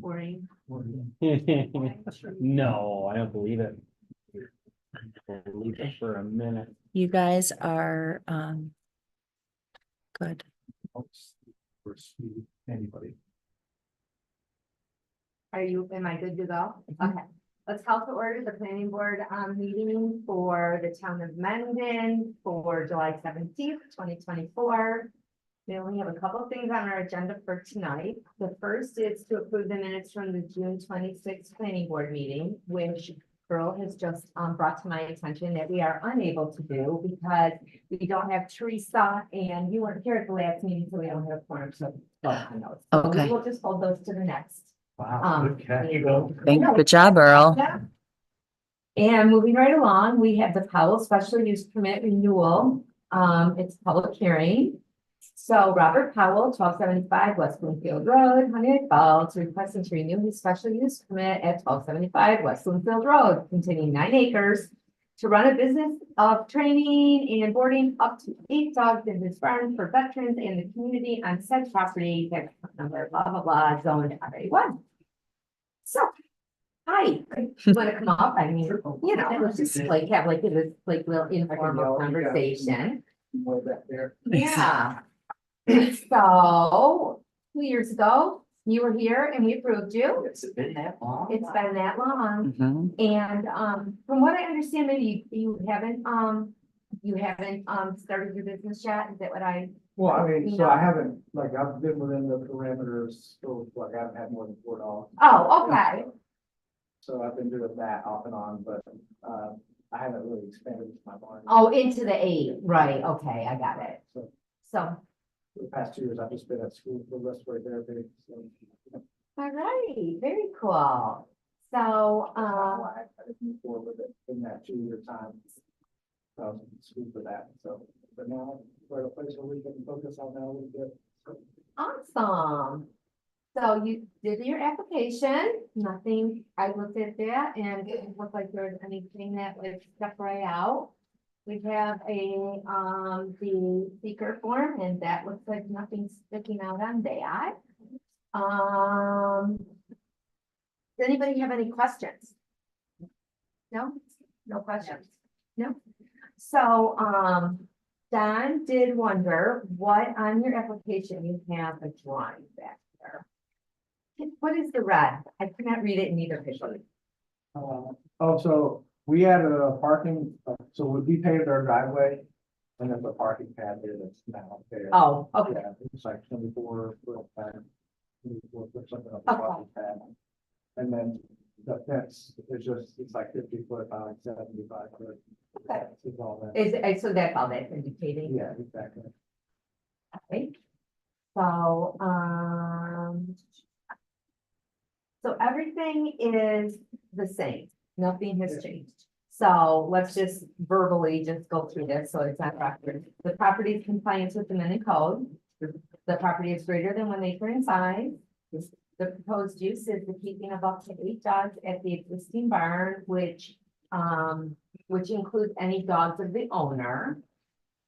Worry. No, I don't believe it. I don't believe it for a minute. You guys are, good. Anybody. Am I good to go? Okay, let's call to order the planning board, meeting for the town of Mendon for July 17th, 2024. We only have a couple of things on our agenda for tonight. The first is to approve the minutes from the June 26th planning board meeting, which Earl has just brought to my attention that we are unable to do because we don't have Teresa and you weren't here at the last meeting, so we don't have a quorum, so. Okay. We'll just hold those to the next. Wow, good catch. Good job, Earl. Yeah. And moving right along, we have the Powell Special Use Permit Renewal. It's a public hearing. So Robert Powell, 1275 West Bloomfield Road, Honey Falls, requesting to renew his special use permit at 1275 West Bloomfield Road, containing 9 acres to run a business of training and boarding up to 8 dogs in his barn for veterans and the community on said property, tax number, blah, blah, blah, zoned R1. So, hi, you want to come up? I mean, you know, let's just like have like this like little informal conversation. More back there. Yeah. So, 2 years ago, you were here and we approved you. It's been that long? It's been that long. Mhm. And, from what I understand, maybe you haven't started your business yet. Is that what I? Well, I mean, You so know. I haven't, like, I've been within the parameters, so like, I haven't had more than 4 dogs. Oh, okay. So I've been doing that off and on, but, I haven't really expanded my barn. Oh, into the 8, right, okay, I got it. So So, for the past 2 years, I've just been at school for respiratory therapy, so. all right, very cool. So, I didn't move forward with it in that 2-year time. So I was in school for that, so, but now we're at a place where we can focus on that a little bit. So, awesome. So you did your application, nothing, I looked at that and it didn't look like there was anything that would step right out. We have the seeker form and that looks like nothing's sticking out on that. Does anybody have any questions? No, no questions, no. So, Don did wonder what on your application you have a drawing back there. What is the red? I cannot read it in either picture. So we had a parking, so we paved our driveway. And there's a parking pad there that's now there. Oh, okay, Yeah, it's like 24 foot back. 24 foot something up the Okay. parking pad. And then the fence is just, it's like 50 foot by like 75 foot. Okay. It's all that. so that's all that's indicating. Yeah, exactly. Okay. So, so everything is the same, nothing has changed. So let's just verbally just go through this, so it's on record. The property is compliant with the Mendon code. The property is greater than 1 acre in size. The proposed use is the keeping of up to 8 dogs at the existing barn, which includes any dogs of the owner.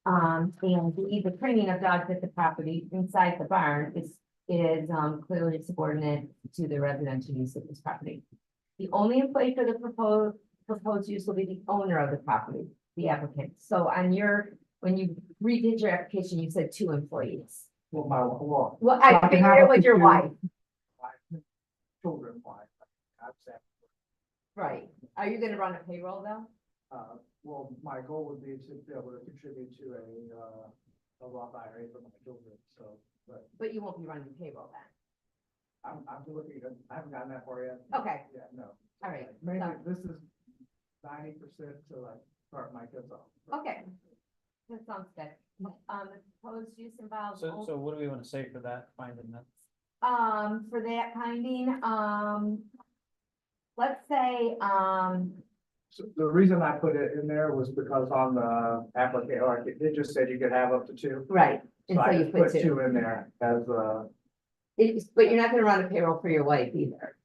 And the training of dogs at the property inside the barn is clearly subordinate to the residential use of this property. The only employee for the proposed use will be the owner of the property, the applicant. So when you redid your application, you said 2 employees. Well, Well, I figured it was your wife, children, wife. I've said, right? Are you gonna run a payroll though? well, my goal would be to be able to contribute to a Roth IRA for my children, so, but But you won't be running payroll then. I'm looking at, I haven't gotten that far yet. Okay, Yeah, no. all right. Mainly, So- this is 90% to like start my kids off. Okay. That sounds good. The proposed use involves. So what do we want to say for that finding that? For that finding, let's say, So the reason I put it in there was because on the application, or it just said you could have up to 2. right, and So so I you just put put 2. 2 in there as But you're not gonna run a payroll for your wife either.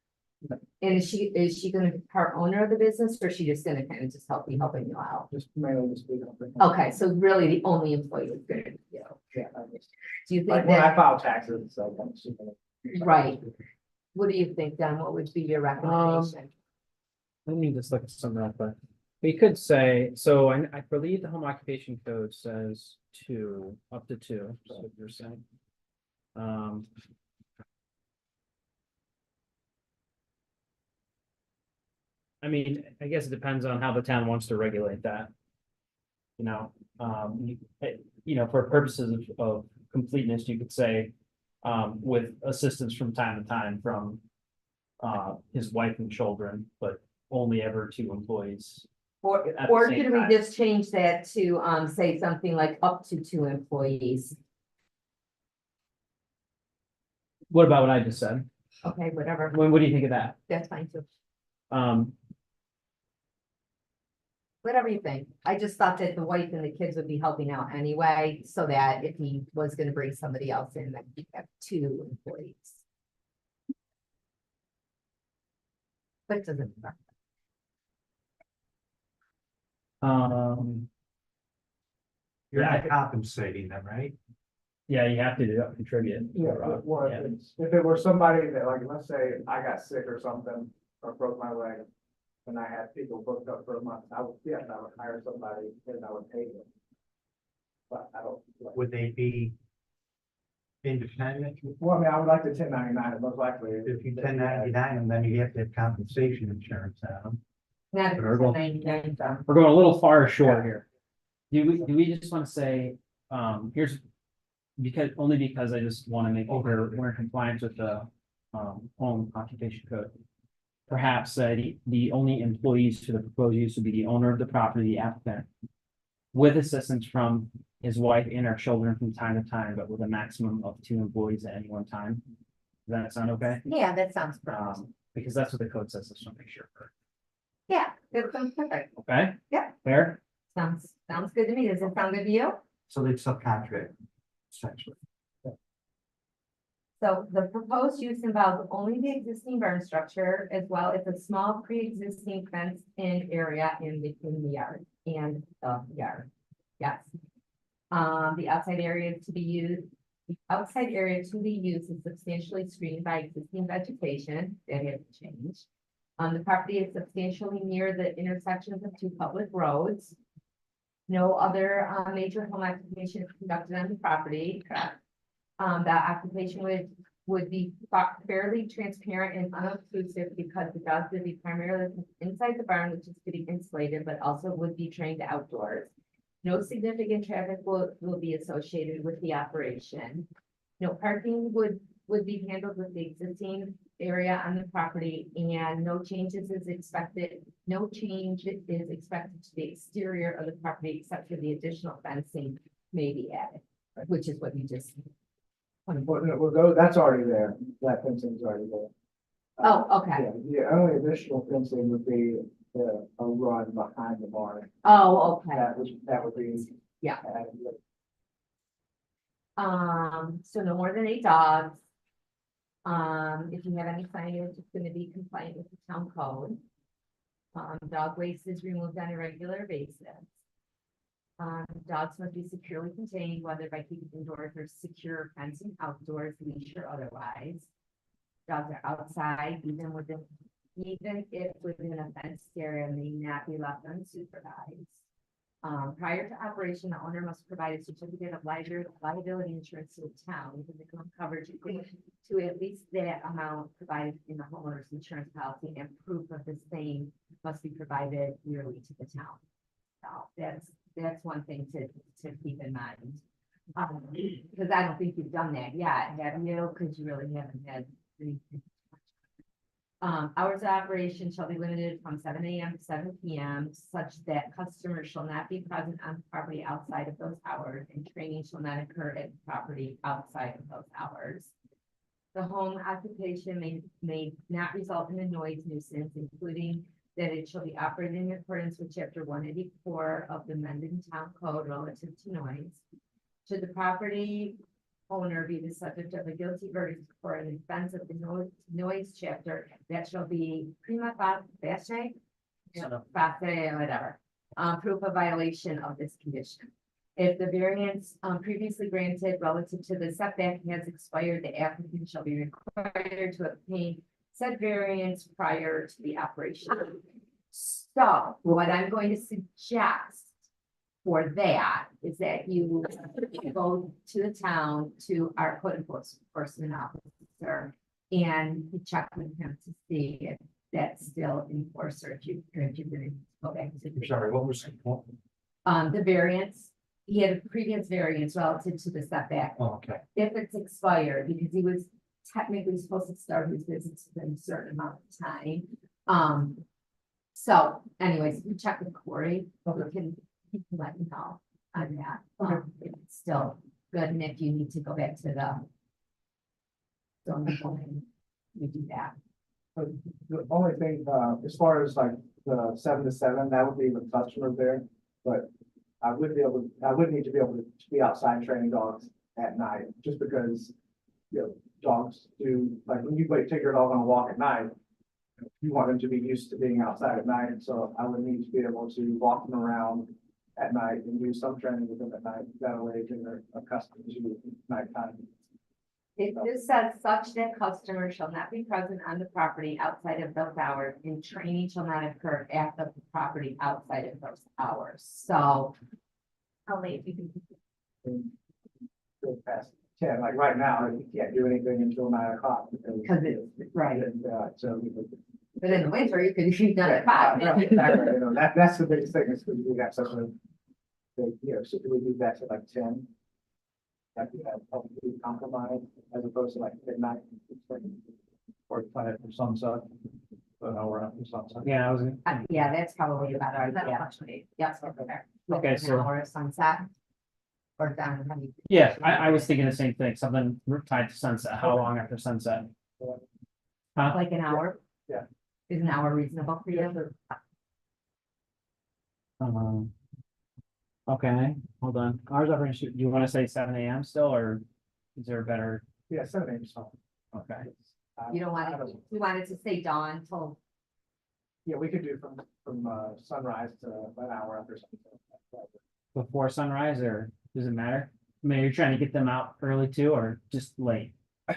And is she gonna be part owner of the business, or is she just gonna kind of just helping you out? Just mainly just speaking of. Okay, so really the only employee is gonna be you. Yeah, I guess. Do you Like think when I that, file taxes, so I'm assuming. right? What do you think, Don? What would be your recommendation? Let me just look at something real quick. We could say, so I believe the home occupation code says two, up to two, that's what you're saying. I mean, I guess it depends on how the town wants to regulate that. You know, for purposes of completeness, you could say, with assistance from time to time from his wife and children, but only ever two employees. Or, At the or same could we time. just change that to, say something like up to 2 employees? What about what I just said? Okay, whatever, What do you think of that? that's fine too. Um, Whatever you think. I just thought that the wife and the kids would be helping out anyway, so that if he was gonna bring somebody else in, then he'd have 2 employees. But it doesn't matter. You're not compensating them, right? yeah, you have to contribute. Yeah, well, if it were somebody that, like, let's say I got sick or something, or broke my leg, and I had people booked up for a month, I would, yes, I would hire somebody and I would pay them. But I don't. Would they be independent? Well, I mean, I would like the 1099, most likely. If you 1099 them, then you have to have compensation insurance on them. Not if it's Verbal. 99, so. We're going a little far short here. Do we just want to say, here's, only because I just want to make sure we're in compliance with the, home occupation code. Perhaps, the only employees to the proposed use would be the owner of the property, the applicant. With assistance from his wife and our children from time to time, but with a maximum of 2 employees at any one time. Does that sound okay? Yeah, that sounds perfect. Because that's what the code says, just want to make sure. Yeah, that sounds perfect. Okay? Yeah. Fair? Sounds good to me. Does it sound good to you? So they subcontract essentially. So the proposed use involves only the existing burn structure as well as a small pre-existing fenced-in area in the yard and the yard. Yes. The outside area to be used, is substantially screened by existing vegetation that hasn't changed. The property is substantially near the intersections of 2 public roads. No other major home occupation is conducted on the property. The occupation would be fairly transparent and unobtrusive because the dogs would be primarily inside the barn, which is getting insulated, but also would be trained outdoors. No significant traffic will be associated with the operation. No parking would be handled with the existing area on the property, and no change is expected to the exterior of the property except for the additional fencing may be added, which is what you just. That's already there, that fencing's already there. Oh, okay. Yeah, the only additional fencing would be a run behind the barn, Oh, okay. that would be. Yeah. adequate. So no more than 8 dogs. If you have any signage, it's gonna be compliant with the town code. Dog waste is removed on a regular basis. Dogs must be securely contained, whether by keeping indoors or secure fencing outdoors, leash or otherwise. Dogs are outside, even if within a fenced area, may not be left unsupervised. Prior to operation, the owner must provide a certificate of liability insurance to the town, with minimum coverage to at least that amount provided in the homeowner's insurance policy, and proof of the same must be provided yearly to the town. So that's one thing to keep in mind. Because I don't think you've done that yet, have you? Because you really haven't had anything. Hours of operation shall be limited from 7 AM to 7 PM, such that customers shall not be present on the property outside of those hours, and training shall not occur at the property outside of those hours. The home occupation may not result in a noise nuisance, including that it shall be operated in accordance with chapter 184 of the Mendon Town Code relative to noise. Should the property owner be the subject of a guilty verdict for an offense of the noise chapter, that shall be prima facie, facie, whatever, proof of violation of this condition. If the variance previously granted relative to the setback has expired, the applicant shall be required to obtain said variance prior to the operation. So what I'm going to suggest for that is that you go to the town, to our code enforcement officer, and you check with him to see if that's still in force, or if you're gonna go back to. I'm sorry, what was? The variance, he had a previous variance relative to the setback. Oh, okay. If it's expired, because he was technically supposed to start his business within a certain amount of time. So anyways, we check with Corey, but he can let me know on that. If it's still good, and if you need to go back to the. We do that. But the only thing, as far as like the 7 to 7, that would be with customers there, but I would need to be able to be outside training dogs at night, just because, you know, dogs do, like, when you take your dog on a walk at night, you want them to be used to being outside at night, so I would need to be able to walk them around at night and do some training with them at night, that way they're accustomed to nighttime. It just says such that customers shall not be present on the property outside of those hours, and training shall not occur at the property outside of those hours. So. How late you can. Go past 10, like right now, you can't do anything until 9 o'clock. Because it's, right, So. but in the winter, you could shoot down at Right, 5. exactly, you know, that's the biggest thing, is because we got such a, big, you know, so do we do that to like 10? That we have probably compromised as opposed to like midnight. Or plan it for sunset. An hour after sunset. Yeah, I was, Yeah, that's probably about our, yeah. Yes, Okay, an so- hour of sunset. Or down. how you- yeah, I was thinking the same thing, something tied to sunset, how long after sunset? Huh? Like an hour? Yeah. Is an hour reasonable for you? Okay, hold on, ours operation, do you wanna say 7 AM still, or is there a better, Yeah, 7 a.m. is fine. okay? You don't want it, you want it to stay dawn till, Yeah, we could do from sunrise to an hour after sunset. Before sunrise, or does it matter? I mean, you're trying to get them out early too, or just late?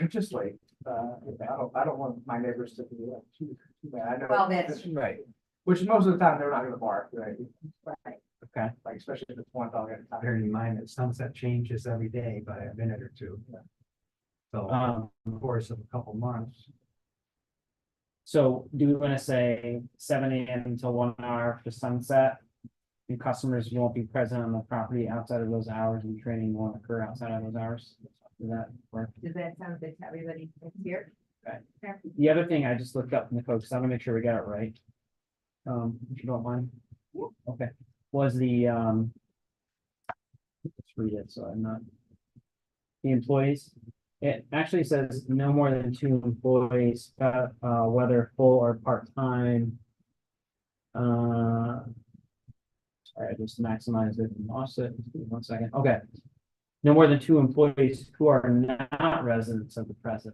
Just late, I don't want my neighbors to be like too bad. I know. Well, that's- Right. Which most of the time, they're not gonna bark, right? right, Okay, Like, especially if it's one dog at a time. Bearing in mind that sunset changes every day by a minute or two. So, in the course of a couple months, so do we wanna say 7 AM until 1 hour after sunset? And customers won't be present on the property outside of those hours, and training won't occur outside of those hours? Does that work? does that sound good to everybody that's here? The other thing I just looked up in the code, because I want to make sure we got it right. If you don't mind. Okay, was the, let's read it, so I'm not. The employees, it actually says no more than 2 employees, whether full or part-time. Sorry, I just maximized it and lost it. 1 second, okay. No more than 2 employees who are not residents of the premises,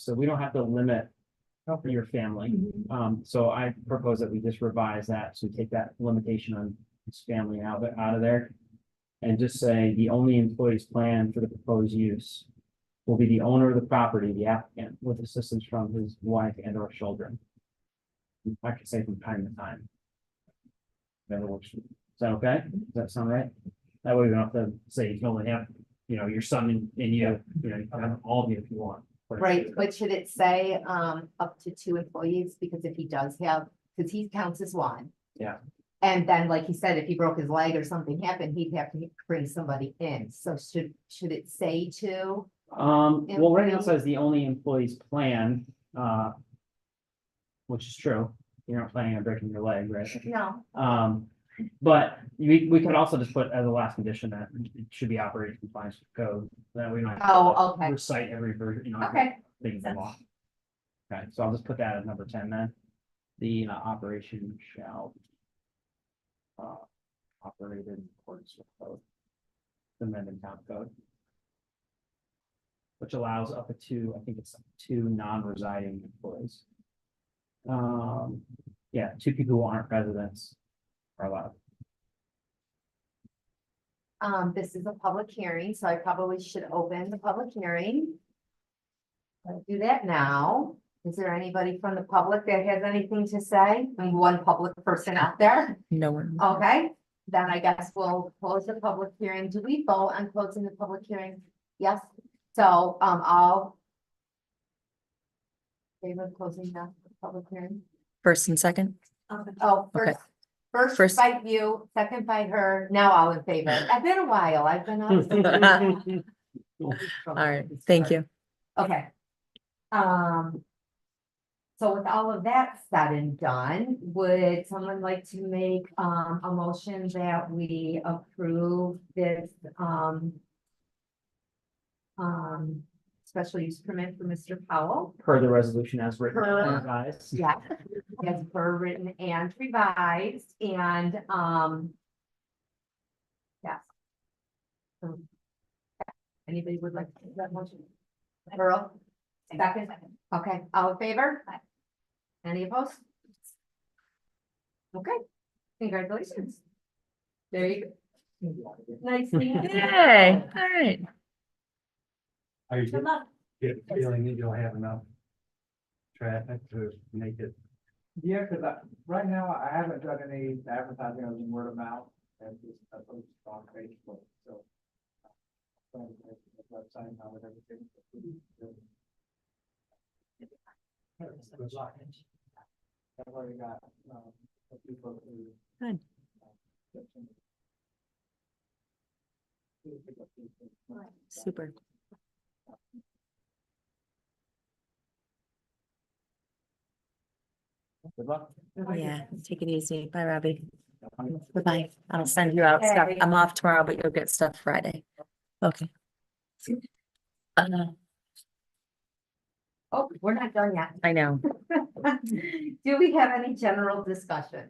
so we don't have to limit your family. So I propose that we just revise that, so take that limitation on his family out of there. And just say the only employees planned for the proposed use will be the owner of the property, the applicant, with assistance from his wife and or children. I could say from time to time. That works. Is that okay? Does that sound right? That way we don't have to say you can only have, your son and you, you can have all of you if you want. Right, but should it say, up to 2 employees, because if he does have, because he counts as one. Yeah. And then, like he said, if he broke his leg or something happened, he'd have to bring somebody in, so should it say 2? Well, right now it says the only employees plan, which is true. You're not planning on breaking your leg, right? No, But we could also just put as a last condition that it should be operating compliance with code, that we don't. have to oh, okay, Recite every version, okay, thing in the law. Okay, so I'll just put that at number 10 then. The operation shall. Operated in accordance with code. The Mendon Town Code. which allows up to two, I think it's two non-residing employees. Yeah, two people who aren't residents are allowed. This is a public hearing, so I probably should open the public hearing. I'll do that now. Is there anybody from the public that has anything to say? And one public person out there? No one. Okay, then I guess we'll close the public hearing. Do we vote on closing the public hearing? Yes, so, I'll. Favor closing the public hearing? First and second? Oh, Okay. first First- by you, second by her, now all in favor. I've been a while, I've been on. All right, thank you. Okay. So with all of that said and done, would someone like to make, a motion that we approve this, special use permit for Mr. Powell? Per the resolution as written Per- and revised. Yeah, as per written and revised, and, yes. So, anybody would like to make that motion? Earl? Second? Okay, all in favor? Any opposed? Okay, congratulations. There you go. Nice meeting you. Yay, all right. Are you Good luck. get the feeling that you'll have enough traffic to make it? Yeah, cause right now I haven't done any advertising other than word of mouth and just posted on Facebook, so. Website now and everything. Good luck. I've already got, a few folks who. Good. Super. Good luck. Yeah, take it easy. Bye, Robbie. Bye-bye. I'll send you out stuff. Okay. I'm off tomorrow, but you'll get stuff Friday. Okay. Oh, we're not done yet. I know. Do we have any general discussion?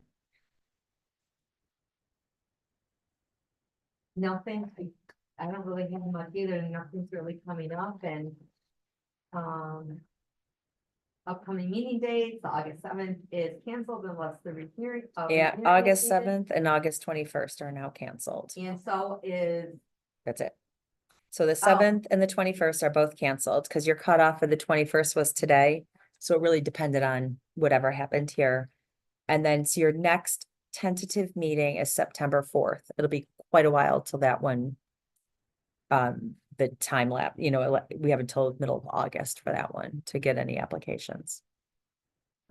Nothing, I don't really have much either, nothing's really coming up and. Upcoming meeting dates, August 7th is canceled unless the rehearing. Yeah, rehearing August is needed. 7th and August 21st are now canceled. And so is, That's it. So the 7th and the 21st are both canceled because your cutoff for the 21st was today. So it really depended on whatever happened here. And then so your next tentative meeting is September 4th. It'll be quite a while till that one. The time lapse, we have until middle of August for that one to get any applications.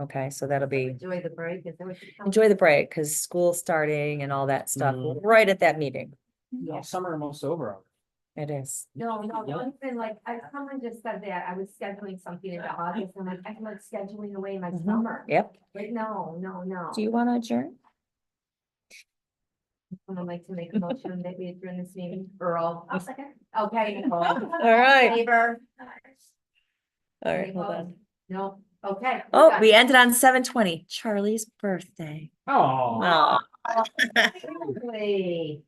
Okay, so that'll be, enjoy the break, is that what you're telling me? enjoy the break because school's starting and all that stuff Mhm. right at that meeting. Yeah, summer almost over. It is. No, Yeah. it's been like, someone just said that, I was scheduling something in August, and I'm like scheduling away my Mhm. summer. Yep. Wait, no. Do you want to adjourn? Someone like to make a motion that we adjourn this meeting, Earl? I'll second. Okay, Nicole. All right. Favor? All right, hold on. No, okay. Oh, we ended on 7:20, Charlie's birthday. Oh. Oh. Exactly.